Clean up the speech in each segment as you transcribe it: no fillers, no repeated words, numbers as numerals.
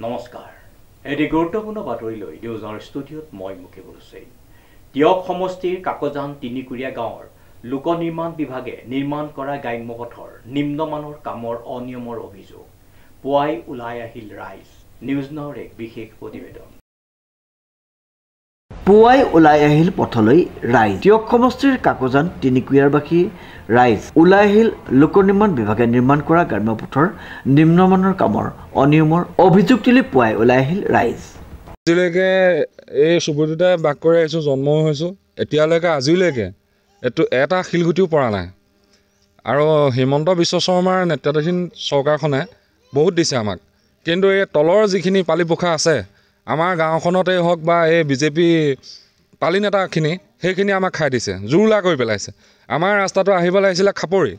নমস্কাৰ এটি গুৰুত্বপূৰ্ণ বাতৰিলৈ নিউজৰ ষ্টুডিঅ'ত মই মুকেশ বৰুৱাই টিয়ক সমষ্টিৰ কাকজান তিনিকুৰীয়া গাঁৱৰ লোক নিৰ্মাণ বিভাগে নিৰ্মাণ কৰা গ্ৰাম্য পথৰ নিম্নমানৰ কামৰ অনিয়মৰ অভিযোগ পুৱাই ওলাই আহিল ৰাইজ নিউজ নাওৰ এক বিশেষ প্ৰতিবেদন পুৱাই ওলাই আহিল পথলৈ ৰাইজ টিয়ক সমষ্টিৰ কাকজান তিনিকুৰীয়াৰবাসী ৰাইজ ওলাই আহিল লোক নিৰ্মাণ বিভাগে নিৰ্মাণ কৰা গ্ৰাম্য পথৰ নিম্নমানৰ কামৰ অনিয়মৰ অভিযোগ তুলি পুৱাই ওলাই আহিল ৰাইজ আজিলৈকে এই চুবুৰীতে বাস কৰি আহিছোঁ জন্ম হৈছোঁ এতিয়ালৈকে আজিলৈকে এটা শিলগুটিও পৰা নাই আৰু হিমন্ত বিশ্ব শৰ্মাৰ নেতৃত্বাধীন চৰকাৰখনে বহুত দিছে আমাক কিন্তু এই তলৰ যিখিনি পালি পোখা আছে আমাৰ গাঁওখনতেই হওক বা এই বিজেপি পালি নেতাখিনি সেইখিনি আমাক খাই দিছে জুৰুলা কৰি পেলাইছে আমাৰ ৰাস্তাটো আহিব লাগিছিলে খাপৰি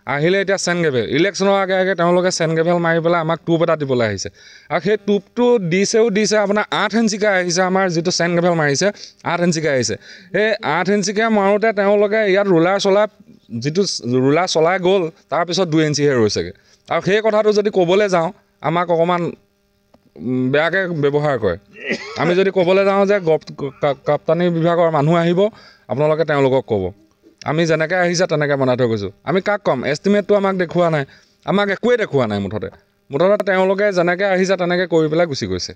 আহিলে এতিয়া চেন গ্ৰেভেল ইলেকশ্যনৰ আগে আগে তেওঁলোকে চেন গ্ৰেভেল মাৰি পেলাই আমাক টোপ এটা দিবলৈ আহিছে আৰু সেই টোপটো দিছে আপোনাৰ 8 ইঞ্চিকৈ আহিছে আমাৰ যিটো চেন গ্ৰেভেল মাৰিছে 8 ইঞ্চিকৈ আহিছে সেই 8 ইঞ্চিকৈ মাৰোঁতে তেওঁলোকে ইয়াত ৰুলাৰ চলাই গ'ল তাৰপিছত 2 ইঞ্চিহে ৰৈছেগৈ আৰু সেই কথাটো যদি ক'বলৈ যাওঁ আমাক অকণমান বেয়াকৈ ব্যৱহাৰ কৰে আমি যদি ক'বলৈ যাওঁ যে কাপ্তানি বিভাগৰ মানুহ আহিব আপোনালোকে তেওঁলোকক ক'ব আমি যেনেকৈ আহিছে তেনেকৈ বনাই থৈ গৈছোঁ আমি কাক ক'ম এষ্টিমেটটো আমাক দেখুওৱা নাই আমাক একোৱেই দেখুওৱা নাই মুঠতে তেওঁলোকে যেনেকৈ আহিছে তেনেকৈ কৰি পেলাই গুচি গৈছে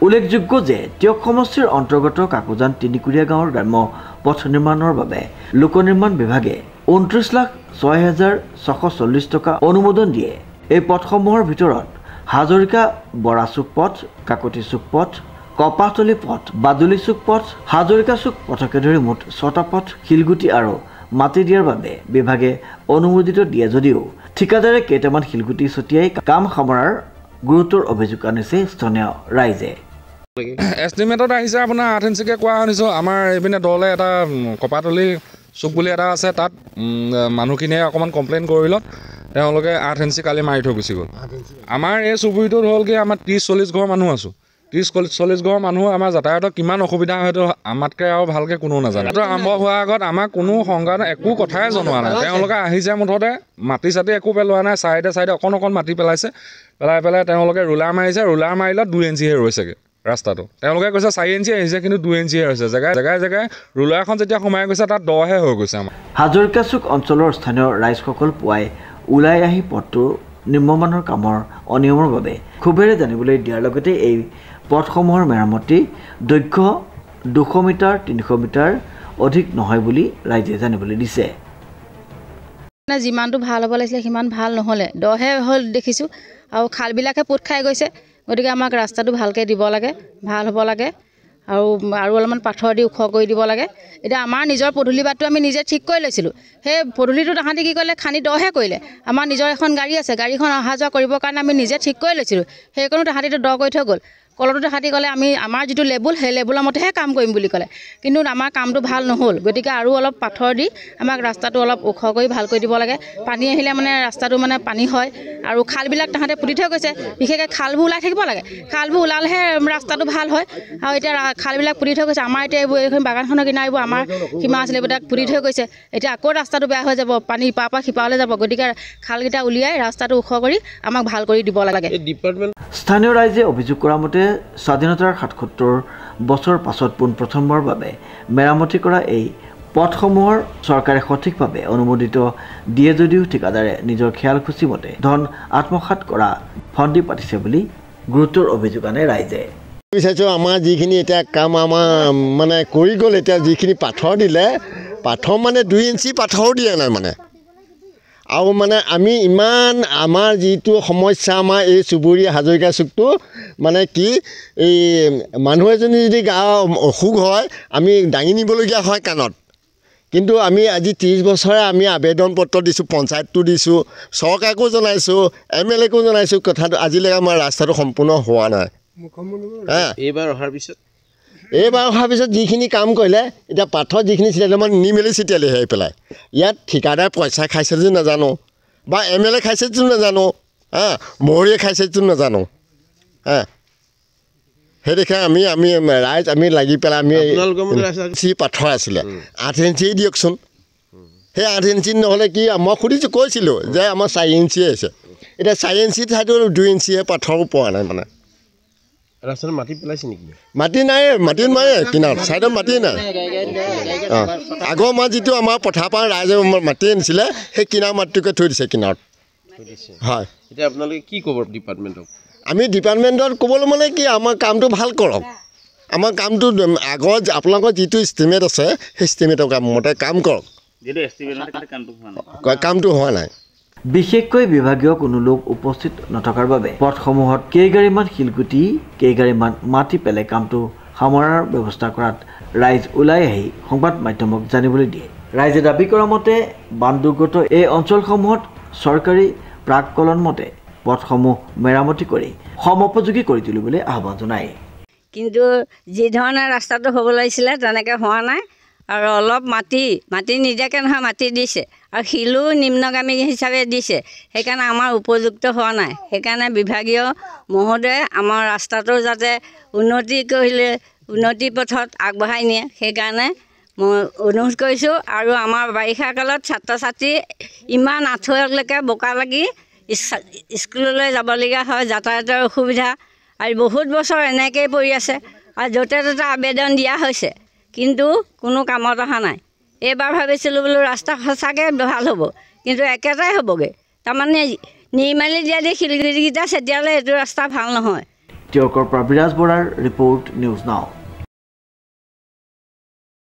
উল্লেখযোগ্য যে টিয়ক সমষ্টিৰ অন্তৰ্গত কাকজান তিনিকুৰীয়া গাঁৱৰ গ্ৰাম্য পথ নিৰ্মাণৰ বাবে লোক নিৰ্মাণ বিভাগে 29,06,640 টকা অনুমোদন দিয়ে এই পথসমূহৰ ভিতৰত হাজৰিকা বৰা চুক পথ কাকতি চুক পথ কপাহতলী পথ বাদুলি চুক পথ হাজৰিকা চুক পথকে ধৰি মুঠ 6টা পথ শিলগুটি আৰু মাটি দিয়াৰ বাবে বিভাগে অনুমোদিত দিয়ে যদিও ঠিকাদাৰে কেইটামান শিলগুটি ছটিয়াই কাম সামৰাৰ গুৰুতৰ অভিযোগ আনিছে স্থানীয় ৰাইজে এষ্টিমেটত আহিছে আপোনাৰ 8 ইঞ্চিকৈ কোৱা শুনিছোঁ আমাৰ এইপিনে দলে এটা কপাহতলী চুক বুলি এটা আছে তাত মানুহখিনিয়ে অকণমান কমপ্লেইন কৰিলত তেওঁলোকে 8 ইঞ্চি কালি মাৰি থৈ গুচি গ'ল আমাৰ এই চুবুৰীটোত হ'লগৈ আমাৰ 30-40 ঘৰ মানুহ আছোঁ 30-40 ঘৰ মানুহ আমাৰ যাতায়াতৰ কিমান অসুবিধা হয়তো আমাতকৈ আৰু ভালকৈ কোনো নাজানে এইটো আৰম্ভ হোৱাৰ আগত আমাক কোনো সংঘাত একো কথাই জনোৱা নাই তেওঁলোকে আহিছে মুঠতে মাটি চাটি একো পেলোৱা নাই চাইডে অকণ মাটি পেলাই তেওঁলোকে ৰুলাৰ মাৰিছে ৰুলাৰ মাৰিলত 2 ইঞ্চিহে ৰৈছেগৈ ৰাস্তাটো তেওঁলোকে কৈছে 4 ইঞ্চি আহিছে কিন্তু 2 ইঞ্চিহে হৈছে জেগাই ৰুলাৰখন যেতিয়া সোমাই গৈছে তাত দহে হৈ গৈছে আমাৰ হাজৰিকা চুক অঞ্চলৰ স্থানীয় ৰাইজসকল পুৱাই ওলাই আহি পথটো নিম্নমানৰ কামৰ অনিয়মৰ বাবে ক্ষোভেৰে জানিবলৈ দিয়াৰ লগতে এই পথসমূহৰ মেৰামতি দৈৰ্ঘ্য 200 মিটাৰ 300 মিটাৰ অধিক নহয় বুলি ৰাইজে জানিবলৈ দিছে যিমানটো ভাল হ'ব লাগিছিলে সিমান ভাল নহ'লে দহে হ'ল দেখিছোঁ আৰু খালবিলাকে পোত খাই গৈছে গতিকে আমাক ৰাস্তাটো ভালকৈ দিব লাগে ভাল হ'ব লাগে আৰু অলপমান পাথৰ দি ওখ কৰি দিব লাগে এতিয়া আমাৰ নিজৰ পদূলি বাটটো আমি নিজে ঠিক কৰি লৈছিলোঁ সেই পদূলিটো তাহাঁতি কি কৰিলে খান্দি দহে কৰিলে আমাৰ নিজৰ এখন গাড়ী আছে গাড়ীখন অহা যোৱা কৰিবৰ কাৰণে আমি নিজে ঠিক কৰি লৈছিলোঁ সেইকণো তাহাঁতিটো দ কৰি থৈ গ'ল কলটো তাহাঁতি ক'লে আমি আমাৰ যিটো লেবুল সেই লেবুলৰ মতেহে কাম কৰিম বুলি ক'লে কিন্তু আমাৰ কামটো ভাল নহ'ল গতিকে আৰু অলপ পাথৰ দি আমাক ৰাস্তাটো অলপ ওখ কৰি ভাল কৰি দিব লাগে পানী আহিলে মানে ৰাস্তাটো মানে পানী হয় আৰু খালবিলাক তাহাঁতে পুতি থৈ গৈছে বিশেষকৈ খালবোৰ ওলাই থাকিব লাগে খালবোৰ ওলালেহে ৰাস্তাটো ভাল হয় আৰু এতিয়া খালবিলাক পুতি থৈ গৈছে আমাৰ এতিয়া এইখন বাগানখনৰ কিনাৰ এইবোৰ আমাৰ সীমা আছিলে এইবিলাক পুতি থৈ গৈছে এতিয়া আকৌ ৰাস্তাটো বেয়া হৈ যাব পানী ইপাৰ পৰা সিপাৰলৈ যাব গতিকে খালকেইটা উলিয়াই ৰাস্তাটো ওখ কৰি আমাক ভাল কৰি দিব লাগে স্থানীয় ৰাইজে অভিযোগ কৰা মতে স্বাধীনতাৰ 77 বছৰ পাছত পোনপ্ৰথমবাৰৰ বাবে মেৰামতি কৰা এই পথসমূহৰ চৰকাৰে সঠিকভাৱে অনুমোদিত দিয়ে যদিও ঠিকাদাৰে নিজৰ খেয়াল খুচি মতে ধন আত্মসাৎ কৰা ফন্দি পাতিছে বুলি গুৰুতৰ অভিযোগ আনে ৰাইজে বিচাৰিছোঁ আমাৰ যিখিনি এতিয়া কাম আমাৰ মানে কৰি গ'ল এতিয়া যিখিনি পাথৰ দিলে পাথৰ মানে 2 ইঞ্চি পাথৰো দিয়া নাই মানে আৰু মানে আমি ইমান আমাৰ যিটো সমস্যা আমাৰ এই চুবুৰীয়া হাজৰিকা চুকটো মানে কি এই মানুহ এজনী যদি গা অসুখ হয় আমি দাঙি নিবলগীয়া হয় কাণত কিন্তু আমি আজি 30 বছৰে আমি আবেদন পত্ৰ দিছোঁ পঞ্চায়তটো দিছোঁ চৰকাৰকো জনাইছোঁ MLAকো জনাইছোঁ কথাটো আজিলৈকে আমাৰ ৰাস্তাটো সম্পূৰ্ণ হোৱা নাই এইবাৰ অহাৰ পিছত যিখিনি কাম কৰিলে এতিয়া পাথৰ যিখিনি ছিটিয়ালে মানে নি মেলি ছিটিয়ালে হৈ পেলাই ইয়াত ঠিকাদাৰ পইচা খাইছে যদি নাজানো বা MLA খাইছে যদি নাজানো মহৰীয়ে খাইছে যদি নাজানো সেইদেখে আমি ৰাইজ আমি লাগি পেলাই আমি পাথৰ আছিলে 8 ইঞ্চি দিয়কচোন সেই 8 ইঞ্চি নহ'লে কি মই সুধিছোঁ কৈছিলোঁ যে আমাৰ 4 ইঞ্চিয়ে আছে এতিয়া 4 ইঞ্চি ঠাইতো 2 ইঞ্চিয়ে পাথৰো পোৱা নাই মানে ৰাস্তাত মাটি পেলাইছে নেকি? মাটি নাই, মাটি নাই কিনাৰত, ছাইডত মাটি নাই। আগৰ আমাৰ যিটো আমাৰ পথাৰ পৰা ৰাইজে মাটি আনিছিলে সেই কিনাৰ মাটিটোকে থৈ দিছে কিনাৰত। হয়, এতিয়া আপোনালোকে কি ক'ব ডিপাৰ্টমেণ্টক? আমি ডিপাৰ্টমেণ্টত ক'বলৈ মানে কি আমাৰ কামটো ভাল কৰক। আমাৰ কামটো আগৰ আপোনালোকৰ যিটো ইষ্টিমেট আছে সেই ইষ্টিমেটৰ মতে কাম কৰক। কামটো হোৱা নাই। বিশেষকৈ বিভাগীয় কোনো লোক উপস্থিত নথকাৰ বাবে পথসমূহত কেইগাড়ীমান শিলগুটি কেইগাড়ীমান মাটি পেলাই কামটো সামৰাৰ ব্যৱস্থা কৰাত ৰাইজ ওলাই আহি সংবাদ মাধ্যমক জানিবলৈ দিয়ে। ৰাইজে দাবী কৰা মতে বানদুৰ্গত এই অঞ্চলসমূহত চৰকাৰী প্ৰাককলন মতে পথসমূহ মেৰামতি কৰি সমোপযোগী কৰি তুলিবলৈ আহ্বান জনায়। কিন্তু যি ধৰণে ৰাস্তাটো হ'ব লাগিছিলে তেনেকৈ হোৱা নাই। আৰু অলপ মাটি নিদিয়াকৈ নহয়, মাটি দিছে আৰু শিলো নিম্নগামী হিচাপে দিছে। সেইকাৰণে আমাৰ উপযুক্ত হোৱা নাই। সেইকাৰণে বিভাগীয় মহোদয়ে আমাৰ ৰাস্তাটো যাতে উন্নতি পথত আগবঢ়াই নিয়ে সেইকাৰণে মই অনুৰোধ কৰিছোঁ। আৰু আমাৰ বাৰিষা কালত ছাত্ৰ ছাত্ৰী ইমান আঁঠুলৈকে বোকা লাগি স্কুললৈ যাবলগীয়া হয়, যাতায়াতৰ অসুবিধা আৰু বহুত বছৰ এনেকৈয়ে পৰি আছে আৰু য'তে ত'তে আবেদন দিয়া হৈছে কিন্তু কোনো কামত অহা নাই। এইবাৰ ভাবিছিলোঁ বোলো ৰাস্তা সঁচাকৈ ভাল হ'ব, কিন্তু একেটাই হ'বগৈ। তাৰমানে নিৰ্মালি দিয়া দি শিলগুটিকেইটা চেতিয়ালে এইটো ৰাস্তা ভাল নহয়। টিয়কৰ পৰা বিৰাজ বৰাৰ ৰিপৰ্ট, নিউজ নাও।